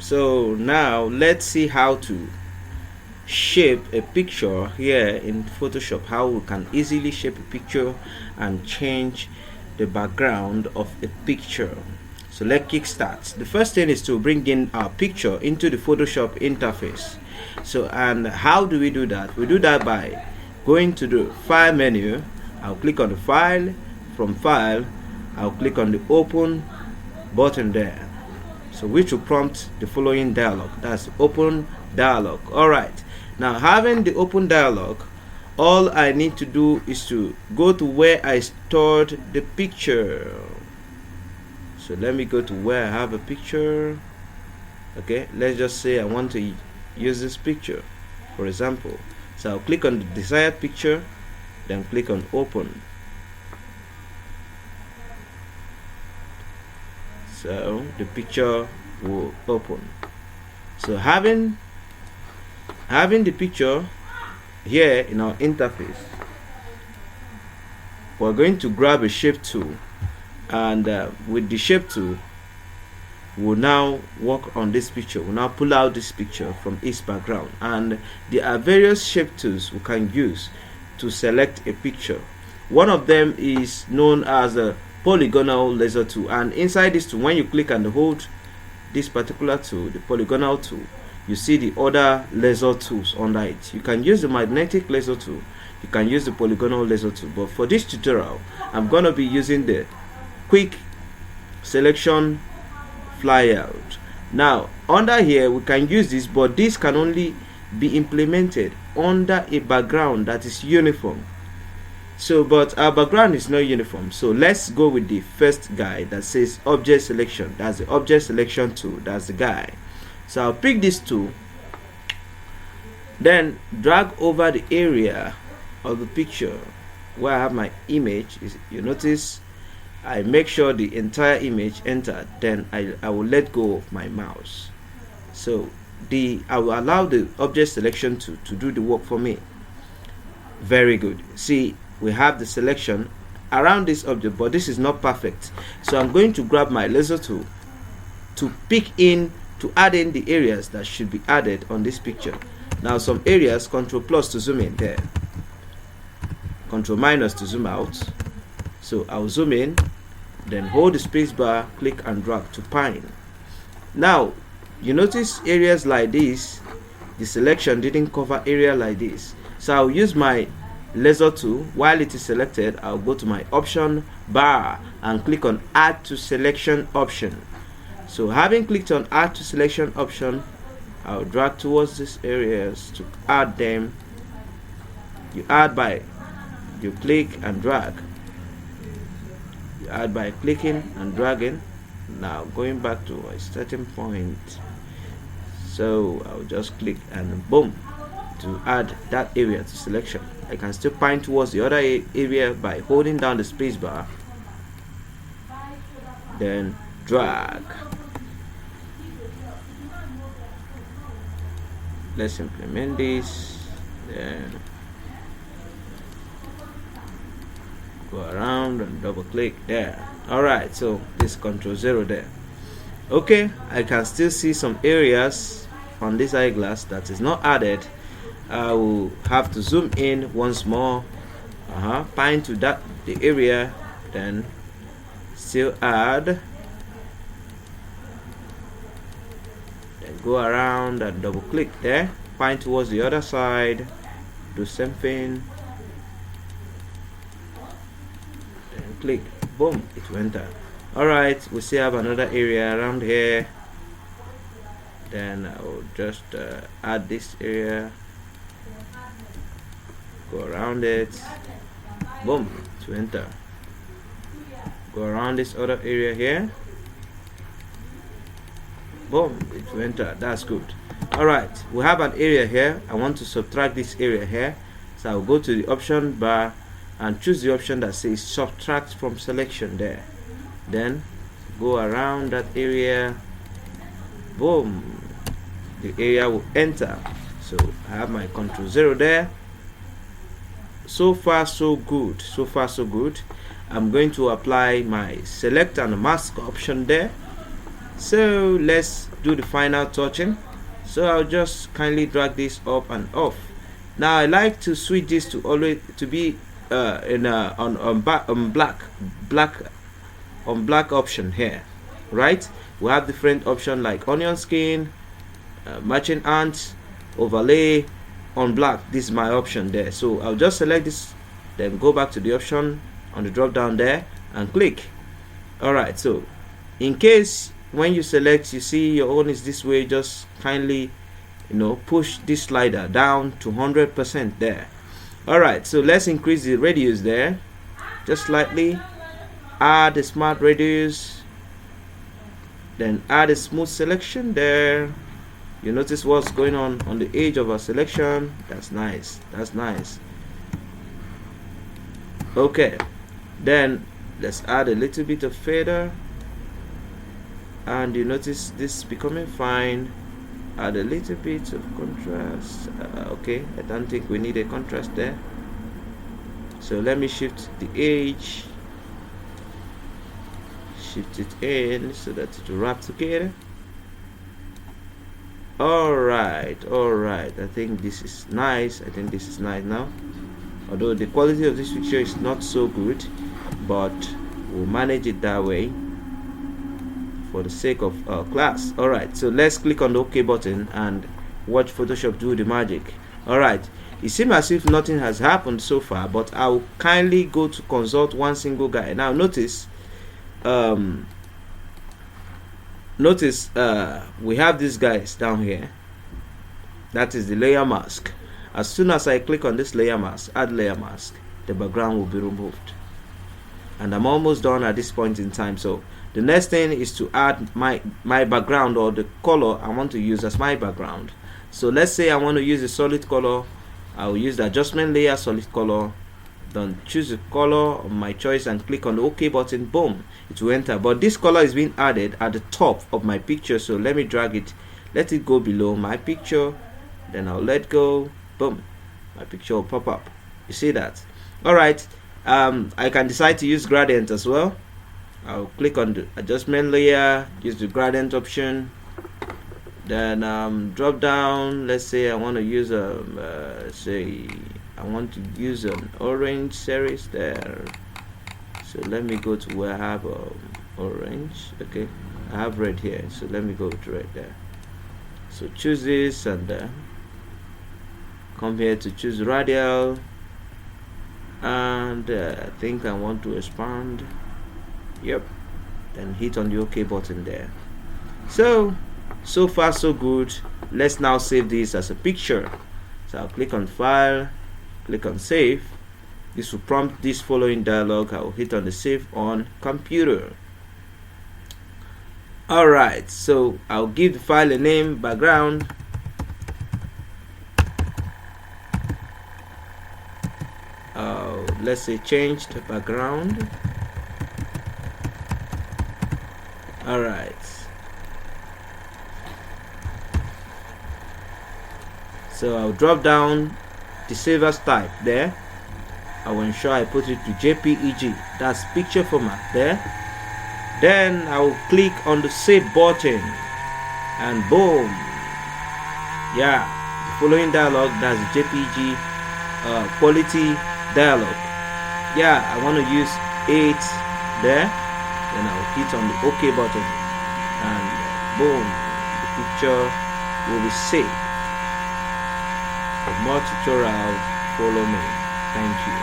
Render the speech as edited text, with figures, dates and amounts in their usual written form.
So now let's see how to shape a picture here in Photoshop, how we can easily shape a picture and change the background of a picture. So let's kickstart. The first thing is to bring in our picture into the Photoshop interface. So, and how do we do that? We do that by going to the file menu. I'll click on the file. From file, I'll click on the open button there, so which will prompt the following dialog. That's the open dialog. Alright, now having the open dialog, all I need to do is to go to where I stored the picture. So let me go to where I have a picture. Okay, let's just say I want to use this picture, for example. So I'll click on the desired picture, then click on open. So the picture will open. So having the picture here in our interface, we're going to grab a shape tool, and with the shape tool we'll now work on this picture. We'll now pull out this picture from its background, and there are various shape tools we can use to select a picture. One of them is known as a polygonal laser tool, and inside this tool, when you click and hold this particular tool, the polygonal tool, you see the other laser tools under it. You can use the magnetic laser tool, you can use the polygonal laser tool, but for this tutorial I'm gonna be using the quick selection flyout. Now under here we can use this, but this can only be implemented under a background that is uniform. So, but our background is not uniform, so let's go with the first guy that says object selection. That's the object selection tool. That's the guy. So I'll pick this tool, then drag over the area of the picture where I have my image. You notice I make sure the entire image entered, then I will let go of my mouse. So I will allow the object selection tool to do the work for me. Very good. See, we have the selection around this object, but this is not perfect. So I'm going to grab my laser tool to add in the areas that should be added on this picture. Now some areas, Control plus to zoom in there, Control minus to zoom out. So I'll zoom in, then hold the space bar, click and drag to pine. Now you notice areas like this, the selection didn't cover area like this. So I'll use my laser tool. While it is selected, I'll go to my option bar and click on add to selection option. So having clicked on add to selection option, I'll drag towards these areas to add them. You click and drag. You add by clicking and dragging. Now going back to my starting point, so I'll just click and boom, to add that area to selection. I can still point towards the other area by holding down the space bar, then drag. Let's implement this, then go around and double click there. Alright, so this Control 0 there. Okay, I can still see some areas on this eyeglass that is not added. I will have to zoom in once more, point to the area, then still add, then go around and double click there, point towards the other side, do same thing, then click, boom, it went there. Alright, we still have another area around here, then I will just add this area, go around it, boom, to enter. Go around this other area here, boom, it will enter. That's good. Alright, we have an area here. I want to subtract this area here, so I'll go to the option bar and choose the option that says subtract from selection there, then go around that area, boom, the area will enter. So I have my Control 0 there. So far so good, so far so good. I'm going to apply my select and mask option there. So let's do the final touching. So I'll just kindly drag this up and off. Now I like to switch this to always to be on black option here, right? We have different option like onion skin, matching ants, overlay, on black. This is my option there. So I'll just select this, then go back to the option on the drop down there and click. Alright, so in case when you select you see your own is this way, just kindly push this slider down to 100% there. Alright, so let's increase the radius there just slightly, add the smart radius, then add a smooth selection there. You notice what's going on the edge of our selection. That's nice, that's nice. Okay, then let's add a little bit of fader, and you notice this becoming fine. Add a little bit of contrast. Okay, I don't think we need a contrast there, so let me shift the edge, shift it in so that it will wrap together. Alright, I think this is nice. Now, although the quality of this picture is not so good, but we'll manage it that way for the sake of our class. Alright, so let's click on the OK button and watch Photoshop do the magic. Alright, it seems as if nothing has happened so far, but I'll kindly go to consult one single guy. Now notice we have these guys down here. That is the layer mask. As soon as I click on this layer mask, add layer mask, the background will be removed, and I'm almost done at this point in time. So the next thing is to add my background, or the color I want to use as my background. So let's say I want to use a solid color. I will use the adjustment layer, solid color, then choose a color of my choice and click on the OK button. Boom, it will enter. But this color is being added at the top of my picture, so let me drag it, let it go below my picture, then I'll let go. Boom, my picture will pop up. You see that? Alright, I can decide to use gradient as well. I'll click on the adjustment layer, use the gradient option, then drop down. Let's say I want to use I want to use an orange series there, so let me go to where I have orange. Okay, I have red here, so let me go with red there. So choose this and come here to choose radial, and I think I want to expand. Yep, then hit on the OK button there. So far so good. Let's now save this as a picture. So I'll click on file, click on save. This will prompt this following dialog. I will hit on the save on computer. Alright, so I'll give the file a name, background. Let's say change the background. Alright, so I'll drop down the save as type there. I will ensure I put it to JPEG, that's picture format there. Then I will click on the save button, and boom, yeah, the following dialog, that's the JPG quality dialog. Yeah, I want to use 8 there. Then I'll hit on the OK button, and boom, the picture will be saved. For more tutorials, follow me. Thank you.